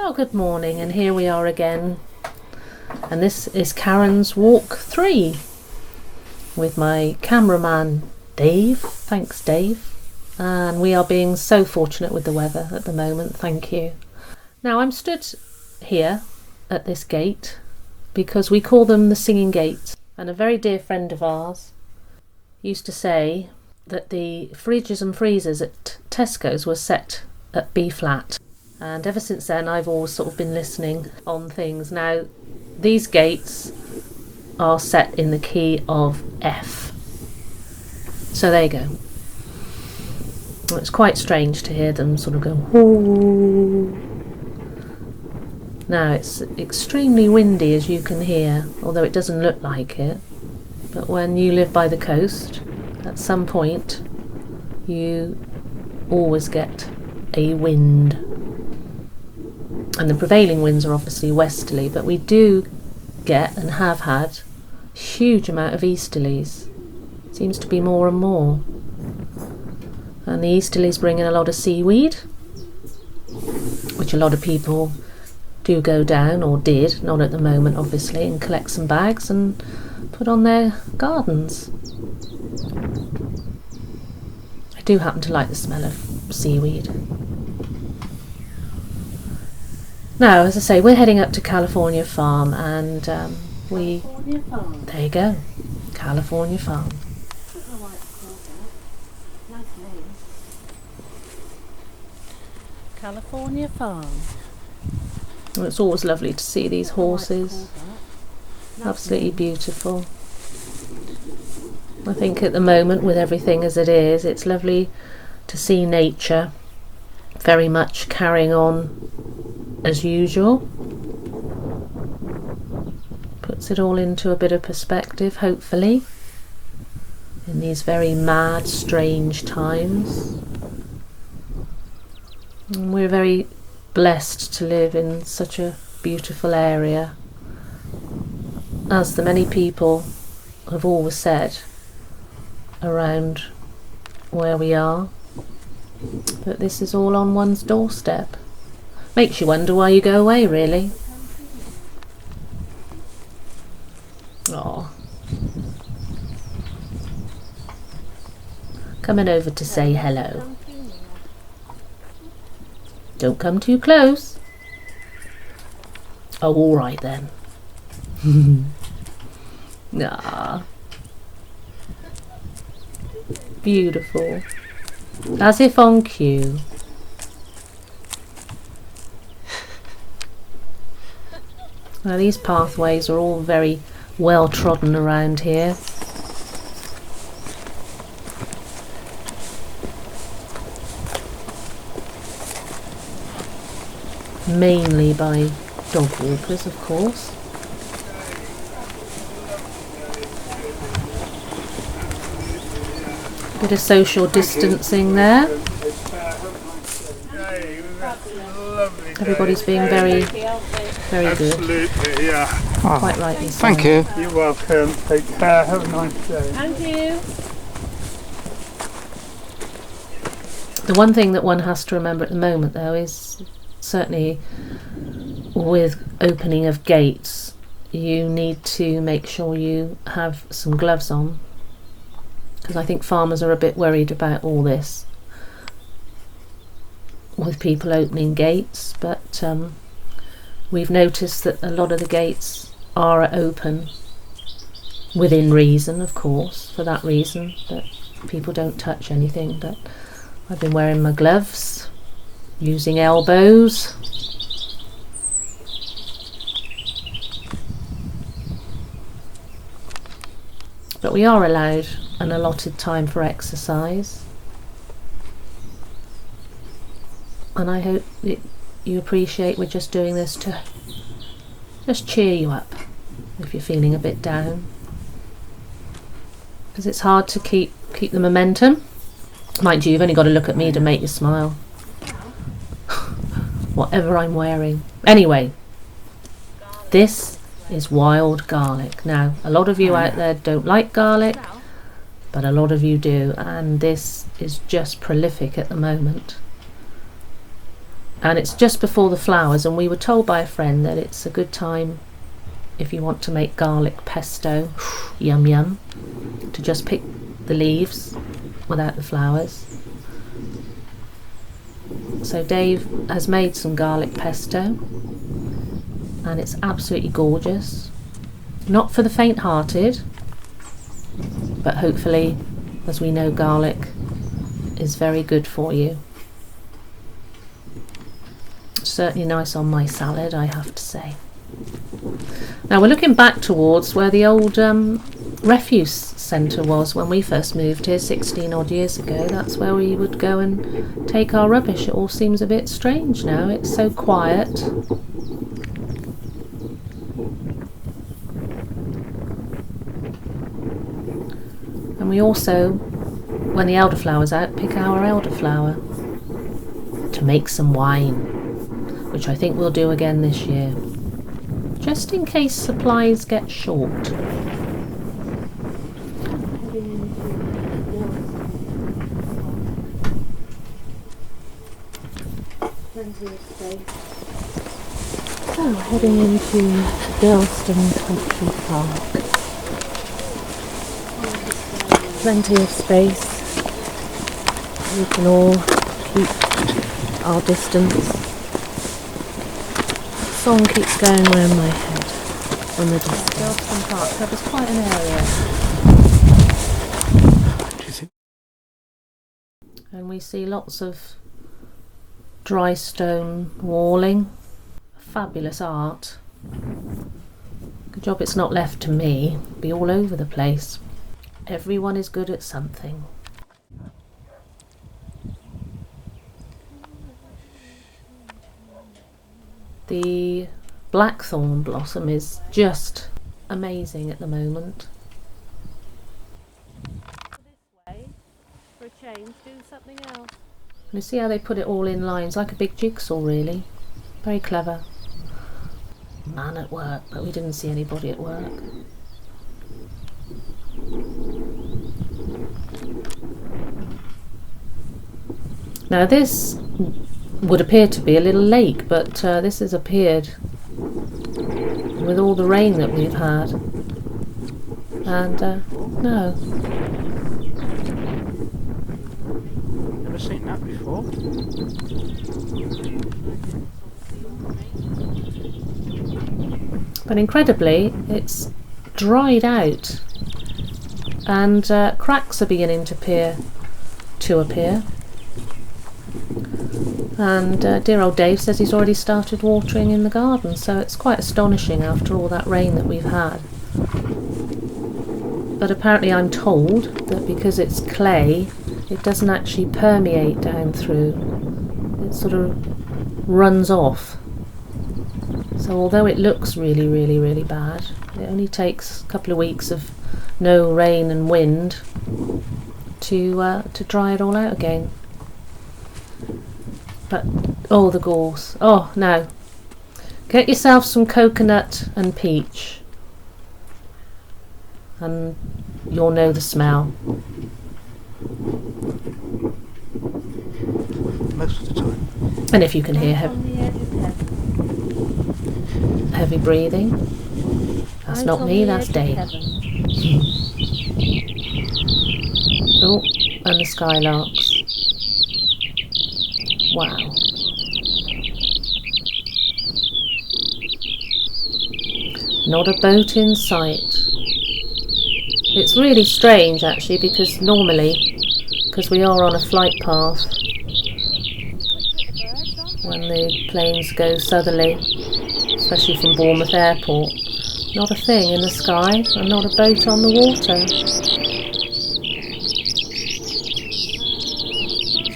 Well, good morning, and here we are again, and this is Karen's Walk 3 with my cameraman Dave. Thanks, Dave. And we are being so fortunate with the weather at the moment, thank you. Now, I'm stood here at this gate because we call them the Singing Gates, and a very dear friend of ours used to say that the fridges and freezers at Tesco's were set at B flat. And ever since then, I've always sort of been listening on things. Now, these gates are set in the key of F. So there you go. Well, it's quite strange to hear them sort of go, whoo. Now, it's extremely windy, as you can hear, although it doesn't look like it. But when you live by the coast, at some point, you always get a wind. And the prevailing winds are obviously westerly, but we do get and have had a huge amount of easterlies. Seems to be more and more. And the easterlies bring in a lot of seaweed, which a lot of people do go down, or did, not at the moment obviously, and collect some bags and put on their gardens. I do happen to like the smell of seaweed. Now, as I say, we're heading up to California Farm, and there you go, California Farm. California Farm. Well, it's always lovely to see these horses. Absolutely beautiful. I think at the moment, with everything as it is, it's lovely to see nature very much carrying on as usual. Puts it all into a bit of perspective, hopefully, in these very mad, strange times. And we're very blessed to live in such a beautiful area. As the many people have always said around where we are, that this is all on one's doorstep. Makes you wonder why you go away, really. Oh, coming over to say hello. Don't come too close. Oh, all right then. Ah, beautiful. As if on cue. Now, these pathways are all very well trodden around here. Mainly by dog walkers, of course. Bit of social distancing there. Everybody's being very good. Absolutely, yeah. Oh, Quite rightly so. thank you. You're welcome. Take care. Have a nice day. Thank you. The one thing that one has to remember at the moment, though, is certainly with opening of gates, you need to make sure you have some gloves on, because I think farmers are a bit worried about all this with people opening gates, but we've noticed that a lot of the gates are open within reason, of course, for that reason, that people don't touch anything. But I've been wearing my gloves, using elbows. But we are allowed an allotted time for exercise. And I hope that you appreciate we're just doing this to just cheer you up if you're feeling a bit down. Because it's hard to keep the momentum. Mind you, you've only got to look at me to make you smile. Whatever I'm wearing. Anyway, this is wild garlic. Now, a lot of you out there don't like garlic, but a lot of you do, and this is just prolific at the moment. and it's just before the flowers, and we were told by a friend that it's a good time if you want to make garlic pesto, yum yum, to just pick the leaves without the flowers. So Dave has made some garlic pesto, and it's absolutely gorgeous. Not for the faint-hearted, but hopefully, as we know, garlic is very good for you. Certainly nice on my salad, I have to say. Now we're looking back towards where the old refuse centre was when we first moved here 16 odd years ago. That's where we would go and take our rubbish. It all seems a bit strange now, it's so quiet. And we also, when the elderflower's out, pick our elderflower to make some wine, which I think we'll do again this year, just in case supplies get short. So heading into Girlston Country Park. Plenty of space. We can all keep our distance. The song keeps going round my head from the distance. Girlston Park covers quite an area. And we see lots of dry stone walling. Fabulous art. Good job it's not left to me. It'll be all over the place. Everyone is good at something. The blackthorn blossom is just amazing at the moment. This way, for a change, do something else. You see how they put it all in lines, like a big jigsaw really. Very clever. Man at work, but we didn't see anybody at work. Now this would appear to be a little lake, but this has appeared with all the rain that we've had. And no. Never seen that before. But incredibly, it's dried out, and cracks are beginning to appear. And dear old Dave says he's already started watering in the garden, so it's quite astonishing after all that rain that we've had. But apparently I'm told that because it's clay, it doesn't actually permeate down through. It sort of runs off. So although it looks really, really, really bad, it only takes a couple of weeks of no rain and wind to dry it all out again. But oh, the gorse! Oh no! Get yourself some coconut and peach, and you'll know the smell. Most of the time. And if you can hear heavy breathing, that's not me, that's Dave. Oh, and the skylarks. Wow. Not a boat in sight. It's really strange actually, because normally, because we are on a flight path, when the planes go southerly, especially from Bournemouth Airport, not a thing in the sky and not a boat on the water.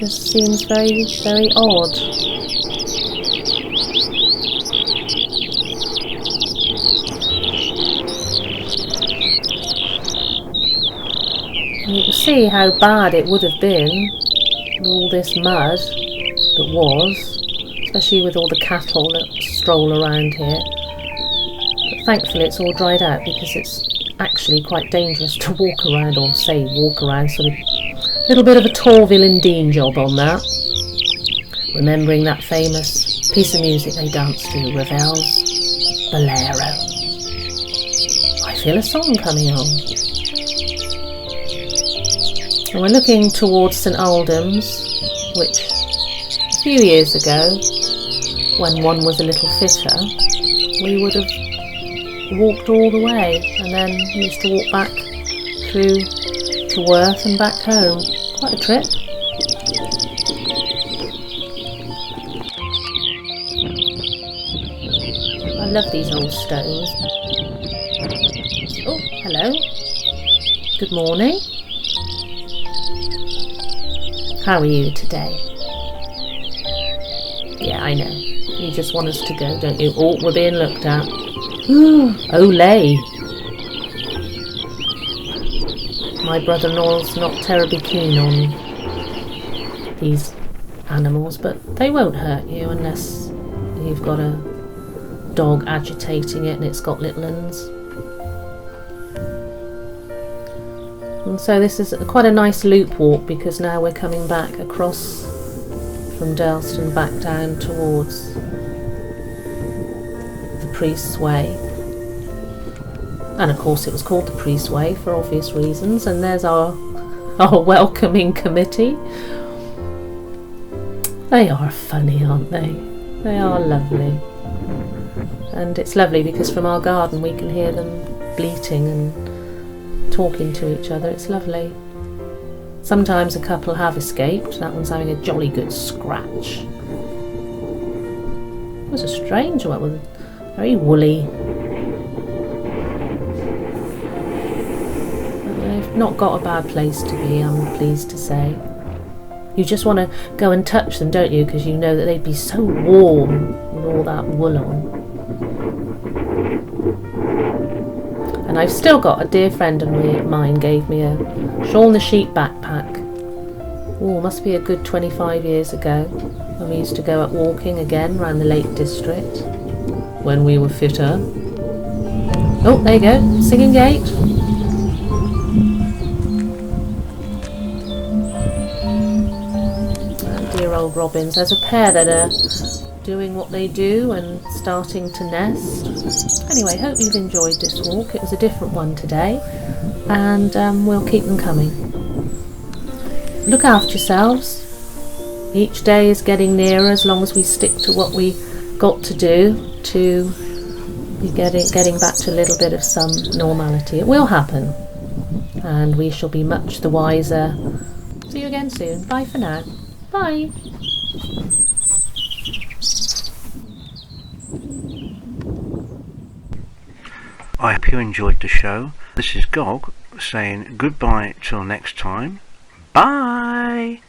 Just seems very, very odd. And you can see how bad it would have been with all this mud that was, especially with all the cattle that stroll around here. But thankfully it's all dried out, because it's actually quite dangerous to walk around, or say walk around, sort of little bit of a Torvill and Dean job on that. remembering that famous piece of music they danced to, Ravel's Bolero. I feel a song coming on. And we're looking towards St Aldham's, which a few years ago, when one was a little fitter, we would have walked all the way and then used to walk back through to Worth and back home. Quite a trip. I love these old stones. Oh, hello. Good morning. How are you today? Yeah, I know. You just want us to go, don't you? Oh, we're being looked at. Olay. My brother-in-law's not terribly keen on these animals, but they won't hurt you unless you've got a dog agitating it and it's got little uns. And so this is quite a nice loop walk, because now we're coming back across from Durlston back down towards the Priest's Way. And of course it was called the Priest's Way for obvious reasons. And there's our welcoming committee. They are funny, aren't they? They are lovely. And it's lovely because from our garden we can hear them bleating and talking to each other. It's lovely. Sometimes a couple have escaped. That one's having a jolly good scratch. It was a strange one, very woolly. But they've not got a bad place to be, I'm pleased to say. You just want to go and touch them, don't you? Because you know that they'd be so warm with all that wool on. And I've still got a dear friend of mine gave me a Shaun the Sheep backpack. Oh, must be a good 25 years ago. And we used to go out walking again around the Lake District when we were fitter. Oh, there you go, Singing Gate. Oh, dear old robins. There's a pair that are doing what they do and starting to nest. Anyway, hope you've enjoyed this walk. It was a different one today, and we'll keep them coming. Look after yourselves. Each day is getting nearer, as long as we stick to what we got to do to be getting back to a little bit of some normality. It will happen, and we shall be much the wiser. See you again soon. Bye for now. Bye. I hope you enjoyed the show. This is Gog saying goodbye till next time. Bye!